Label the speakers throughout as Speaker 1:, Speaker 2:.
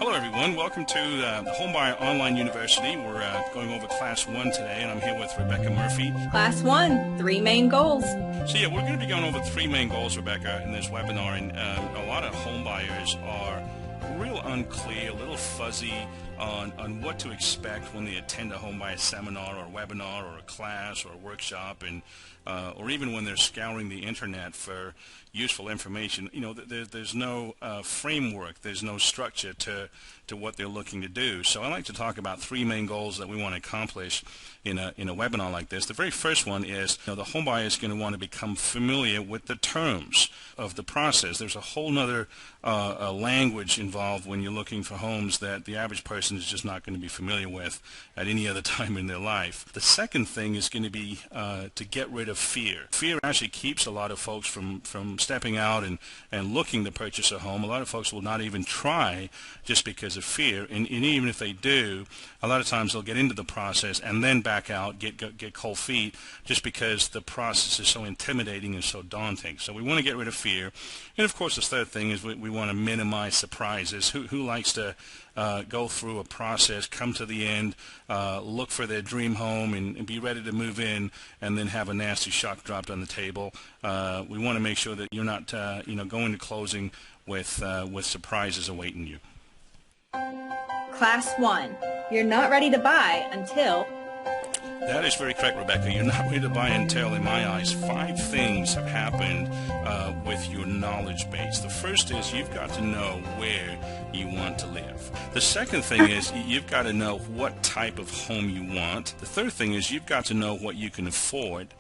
Speaker 1: Hello everyone, welcome to the Homebuyer Online University. We're going over Class 1 today, and I'm here with Rebecca Murphy.
Speaker 2: Class 1, 3 main goals.
Speaker 1: So yeah, we're going to be going over 3 main goals, Rebecca, in this webinar, and a lot of homebuyers are real unclear, a little fuzzy on what to expect when they attend a homebuyer seminar or webinar or a class or a workshop, and or even when they're scouring the internet for useful information. You know, there's no framework, there's no structure to what they're looking to do. So I like to talk about 3 main goals that we want to accomplish in a webinar like this. The very first one is, the homebuyer is going to want to become familiar with the terms of the process. There's a whole nother language involved when you're looking for homes that the average person is just not going to be familiar with at any other time in their life. The second thing is going to be to get rid of fear. Fear actually keeps a lot of folks from stepping out and looking to purchase a home. A lot of folks will not even try just because of fear, and even if they do, a lot of times they'll get into the process and then back out, get cold feet, just because the process is so intimidating and so daunting. So we want to get rid of fear. And of course the third thing is we want to minimize surprises. Who likes to go through a process, come to the end, look for their dream home, and be ready to move in, and then have a nasty shock dropped on the table? We want to make sure that you're not going to closing with surprises awaiting you.
Speaker 2: Class 1, you're not ready to buy until...
Speaker 1: That is very correct, Rebecca. You're not ready to buy until, in my eyes, 5 things have happened with your knowledge base. The first is you've got to know where you want to live. The second thing is you've got to know what type of home you want. The third thing is you've got to know what you can afford.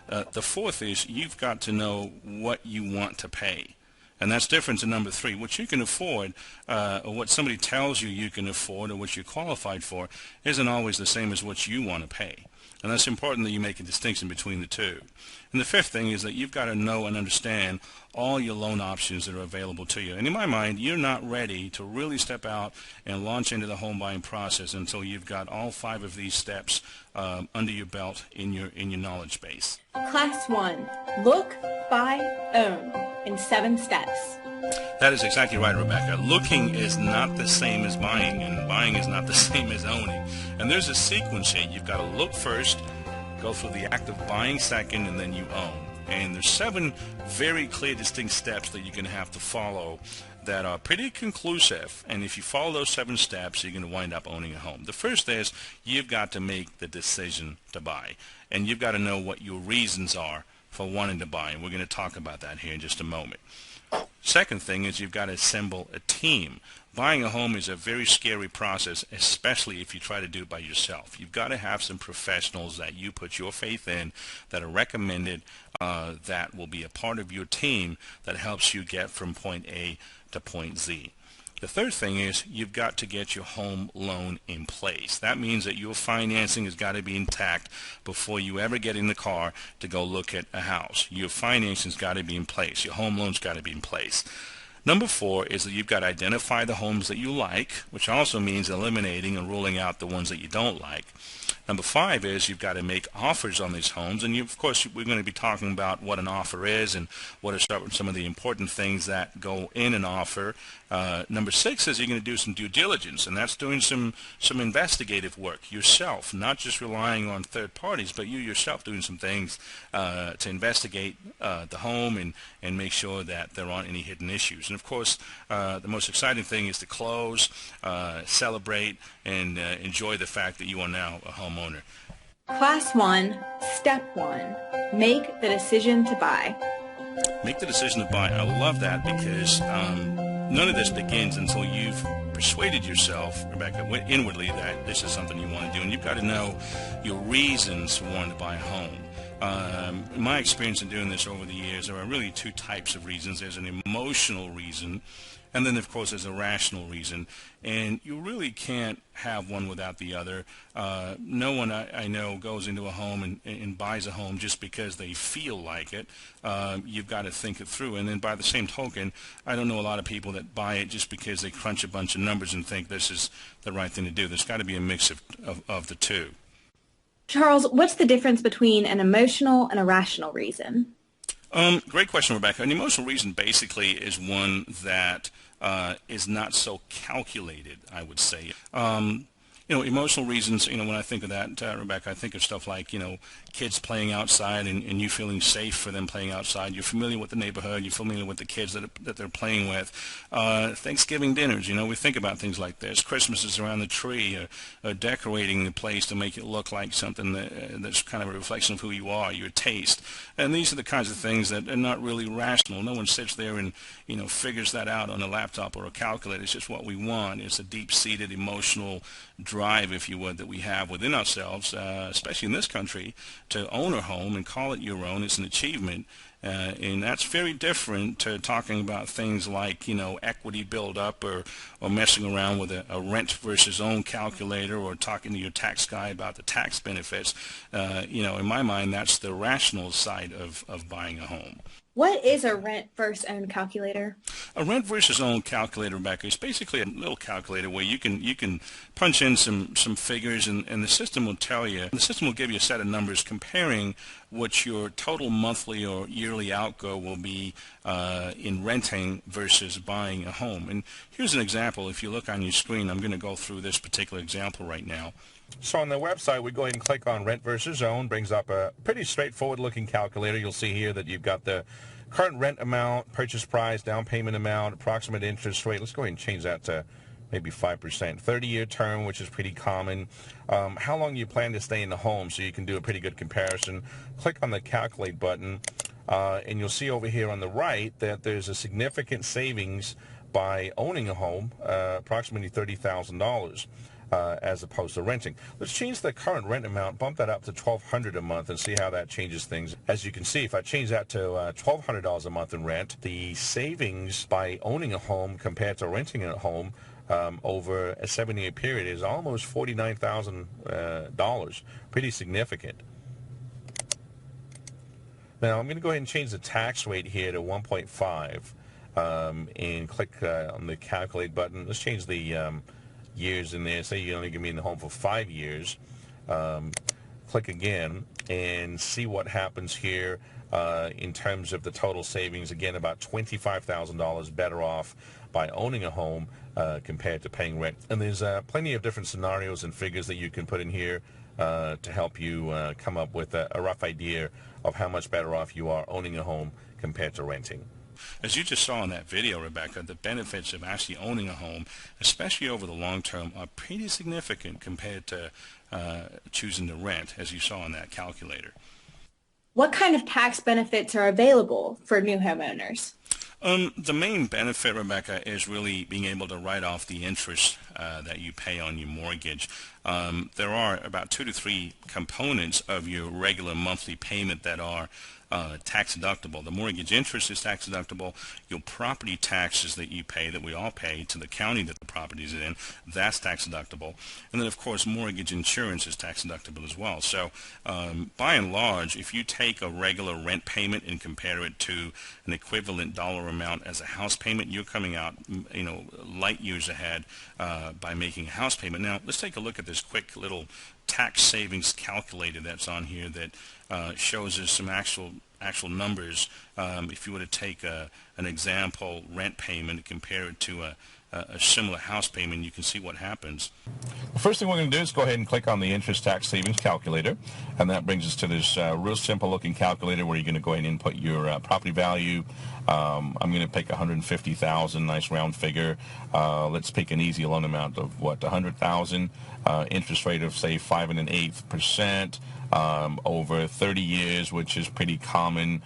Speaker 1: The fourth is you've got to know what you want to pay. And that's different to number 3. What you can afford, or what somebody tells you can afford, or what you're qualified for, isn't always the same as what you want to pay. And that's important that you make a distinction between the two. And the fifth thing is that you've got to know and understand all your loan options that are available to you. And in my mind, you're not ready to really step out and launch into the home buying process until you've got all 5 of these steps under your belt in your knowledge base.
Speaker 2: Class 1, look, buy, own in 7 steps.
Speaker 1: That is exactly right, Rebecca. Looking is not the same as buying, and buying is not the same as owning. And there's a sequence here. You've got to look first, go through the act of buying second, and then you own. And there's 7 very clear, distinct steps that you're going to have to follow that are pretty conclusive. And if you follow those 7 steps, you're going to wind up owning a home. The first is you've got to make the decision to buy. And you've got to know what your reasons are for wanting to buy. And we're going to talk about that here in just a moment. Second thing is you've got to assemble a team. Buying a home is a very scary process, especially if you try to do it by yourself. You've got to have some professionals that you put your faith in, that are recommended, that will be a part of your team that helps you get from point A to point Z. The third thing is you've got to get your home loan in place. That means that your financing has got to be intact before you ever get in the car to go look at a house. Your financing's got to be in place. Your home loan's got to be in place. Number 4 is that you've got to identify the homes that you like, which also means eliminating and ruling out the ones that you don't like. Number 5 is you've got to make offers on these homes, and of course we're going to be talking about what an offer is and what are some of the important things that go in an offer. Number 6 is you're going to do some due diligence, and that's doing some investigative work yourself, not just relying on third parties, but you yourself doing some things to investigate the home and make sure that there aren't any hidden issues. And of course the most exciting thing is to close, celebrate, and enjoy the fact that you are now a homeowner.
Speaker 2: Class 1, step 1, make the decision to buy.
Speaker 1: Make the decision to buy. I love that because none of this begins until you've persuaded yourself, Rebecca, inwardly that this is something you want to do. And you've got to know your reasons for wanting to buy a home. In my experience in doing this over the years, there are really 2 types of reasons. There's an emotional reason, and then of course there's a rational reason, and you really can't have one without the other. No one I know goes into a home and buys a home just because they feel like it. You've got to think it through. And then by the same token, I don't know a lot of people that buy it just because they crunch a bunch of numbers and think this is the right thing to do. There's got to be a mix of the 2.
Speaker 2: Charles, what's the difference between an emotional and a rational reason?
Speaker 1: Great question, Rebecca. An emotional reason basically is one that is not so calculated, I would say. Emotional reasons, when I think of that, Rebecca, I think of stuff like, kids playing outside and you feeling safe for them playing outside. You're familiar with the neighborhood. You're familiar with the kids that they're playing with. Thanksgiving dinners, we think about things like this. Christmas is around the tree, or decorating the place to make it look like something that's kind of a reflection of who you are, your taste. And these are the kinds of things that are not really rational. No one sits there and, figures that out on a laptop or a calculator. It's just what we want. It's a deep-seated emotional drive, if you would, that we have within ourselves, especially in this country, to own a home and call it your own. It's an achievement, and that's very different to talking about things like, equity build-up or messing around with a rent versus own calculator or talking to your tax guy about the tax benefits. In my mind, that's the rational side of buying a home.
Speaker 2: What is a rent versus own calculator?
Speaker 1: A rent versus own calculator, Rebecca, is basically a little calculator where you can punch in some figures and the system will tell you, the system will give you a set of numbers comparing what your total monthly or yearly outgo will be in renting versus buying a home. And here's an example. If you look on your screen, I'm going to go through this particular example right now.
Speaker 3: So on the website, we go ahead and click on Rent versus Own. Brings up a pretty straightforward-looking calculator. You'll see here that you've got the current rent amount, purchase price, down payment amount, approximate interest rate. Let's go ahead and change that to maybe 5%. 30-year term, which is pretty common. How long you plan to stay in the home, so you can do a pretty good comparison. Click on the Calculate button, and you'll see over here on the right that there's a significant savings by owning a home, approximately $30,000. As opposed to renting. Let's change the current rent amount, bump that up to $1,200 a month, and see how that changes things. As you can see, if I change that to $1,200 a month in rent, the savings by owning a home compared to renting a home over a 7-year period is almost $49,000. Pretty significant. Now I'm going to go ahead and change the tax rate here to 1.5 and click on the Calculate button. Let's change the years in there. Say you're only going to be in the home for 5 years. Click again and see what happens here in terms of the total savings. Again, about $25,000 better off by owning a home compared to paying rent. And there's plenty of different scenarios and figures that you can put in here to help you come up with a rough idea of how much better off you are owning a home compared to renting.
Speaker 1: As you just saw in that video, Rebecca, the benefits of actually owning a home, especially over the long term, are pretty significant compared to choosing to rent, as you saw in that calculator.
Speaker 2: What kind of tax benefits are available for new homeowners?
Speaker 1: The main benefit, Rebecca, is really being able to write off the interest that you pay on your mortgage. There are about 2 to 3 components of your regular monthly payment that are tax deductible. The mortgage interest is tax deductible. Your property taxes that you pay, that we all pay to the county that the property is in, that's tax deductible. And then, of course, mortgage insurance is tax deductible as well. So by and large, if you take a regular rent payment and compare it to an equivalent dollar amount as a house payment, you're coming out, light years ahead by making a house payment. Now, let's take a look at this quick little tax savings calculator that's on here that shows us some actual numbers. If you were to take an example rent payment and compare it to a similar house payment, you can see what happens.
Speaker 3: The first thing we're going to do is go ahead and click on the interest tax savings calculator, and that brings us to this real simple looking calculator where you're going to go ahead and input your property value. I'm going to pick $150,000, nice round figure. Let's pick an easy loan amount of $100,000. Interest rate of say 5 1/8%. Over 30 years, which is pretty common.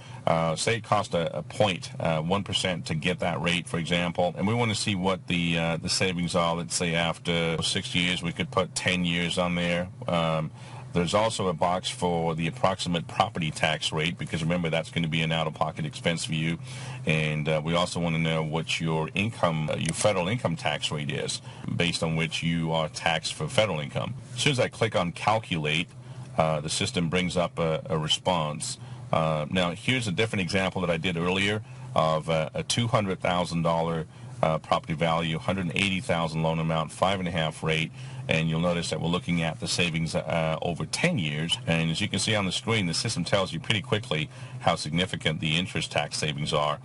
Speaker 3: Say it cost a 0.1% to get that rate, for example, and we want to see what the savings are. Let's say after 6 years, we could put 10 years on there. There's also a box for the approximate property tax rate, because remember, that's going to be an out-of-pocket expense for you. And we also want to know what your income, your federal income tax rate is, based on which you are taxed for federal income. As soon as I click on Calculate, the system brings up a response. Now, here's a different example that I did earlier of a $200,000 property value, 180,000 loan amount, 5.5 rate, and you'll notice that we're looking at the savings over 10 years. And as you can see on the screen, the system tells you pretty quickly how significant the interest tax savings are,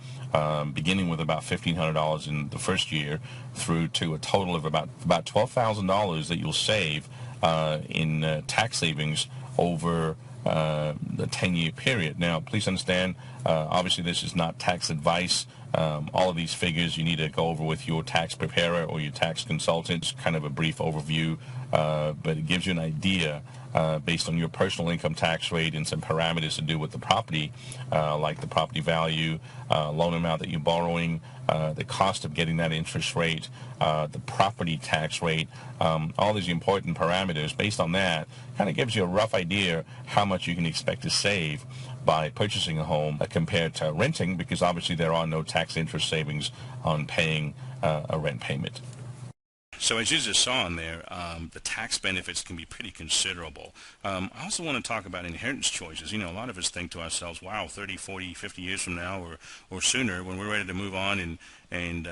Speaker 3: beginning with about $1,500 in the first year through to a total of about $12,000 that you'll save in tax savings over the 10-year period. Now, please understand, obviously this is not tax advice. All of these figures you need to go over with your tax preparer or your tax consultant. It's kind of a brief overview, but it gives you an idea based on your personal income tax rate and some parameters to do with the property, like the property value, loan amount that you're borrowing, the cost of getting that interest rate, the property tax rate, all these important parameters. Based on that, kind of gives you a rough idea how much you can expect to save by purchasing a home compared to renting, because obviously there are no tax interest savings on paying a rent payment.
Speaker 1: So as you just saw in there, the tax benefits can be pretty considerable. I also want to talk about inheritance choices. You know, a lot of us think to ourselves, wow, 30, 40, 50 years from now or sooner, when we're ready to move on, and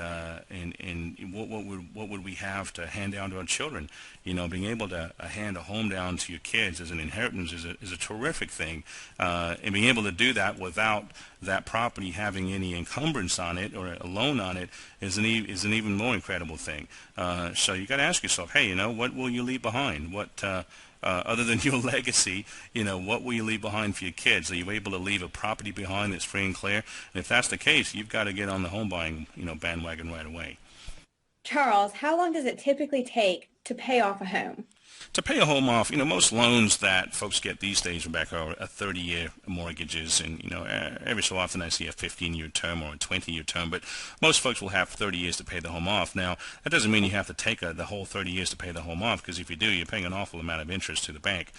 Speaker 1: what would we have to hand down to our children? You know, being able to hand a home down to your kids as an inheritance is a terrific thing, and being able to do that without that property having any encumbrance on it or a loan on it is an even more incredible thing. So you got to ask yourself, hey, you know, what will you leave behind? What other than your legacy, you know, what will you leave behind for your kids? Are you able to leave a property behind that's free and clear? And if that's the case, you've got to get on the home buying, you know, bandwagon right away.
Speaker 2: Charles, how long does it typically take to pay off a home?
Speaker 1: To pay a home off, you know, most loans that folks get these days, Rebecca, are 30-year mortgages, and, you know, every so often I see a 15-year term or a 20-year term, but most folks will have 30 years to pay the home off. Now, that doesn't mean you have to take the whole 30 years to pay the home off, because if you do, you're paying an awful amount of interest to the bank.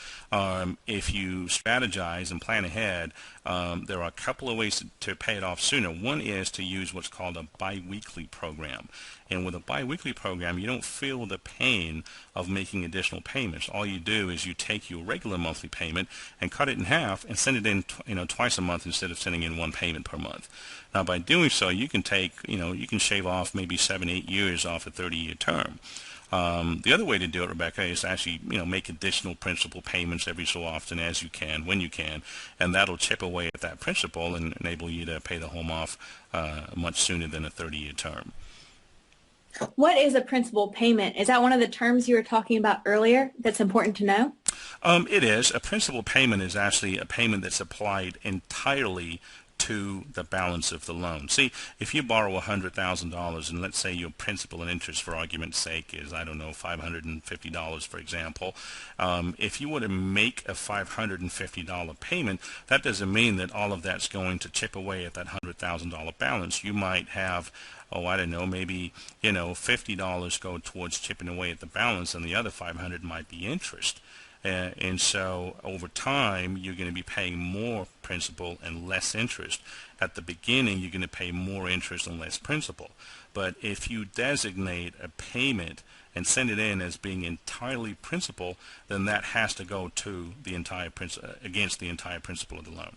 Speaker 1: If you strategize and plan ahead, there are a couple of ways to pay it off sooner. One is to use what's called a biweekly program. And with a biweekly program, you don't feel the pain of making additional payments. All you do is you take your regular monthly payment and cut it in half and send it in, you know, twice a month instead of sending in one payment per month. Now, by doing so, you can take, you know, you can shave off maybe 7-8 years off a 30-year term. The other way to do it, Rebecca, is actually, you know, make additional principal payments every so often as you can, when you can, and that'll chip away at that principal and enable you to pay the home off much sooner than a 30-year term.
Speaker 2: What is a principal payment? Is that one of the terms you were talking about earlier that's important to know?
Speaker 1: It is. A principal payment is actually a payment that's applied entirely to the balance of the loan. See, if you borrow $100,000 and let's say your principal and interest, for argument's sake, is, I don't know, $550, for example, if you were to make a $550 payment, that doesn't mean that all of that's going to chip away at that $100,000 balance. You might have, oh, I don't know, maybe, you know, $50 go towards chipping away at the balance, and the other $500 might be interest. And so over time, you're going to be paying more principal and less interest. At the beginning, you're going to pay more interest and less principal. But if you designate a payment and send it in as being entirely principal, then that has to go to the entire against the entire principal of the loan.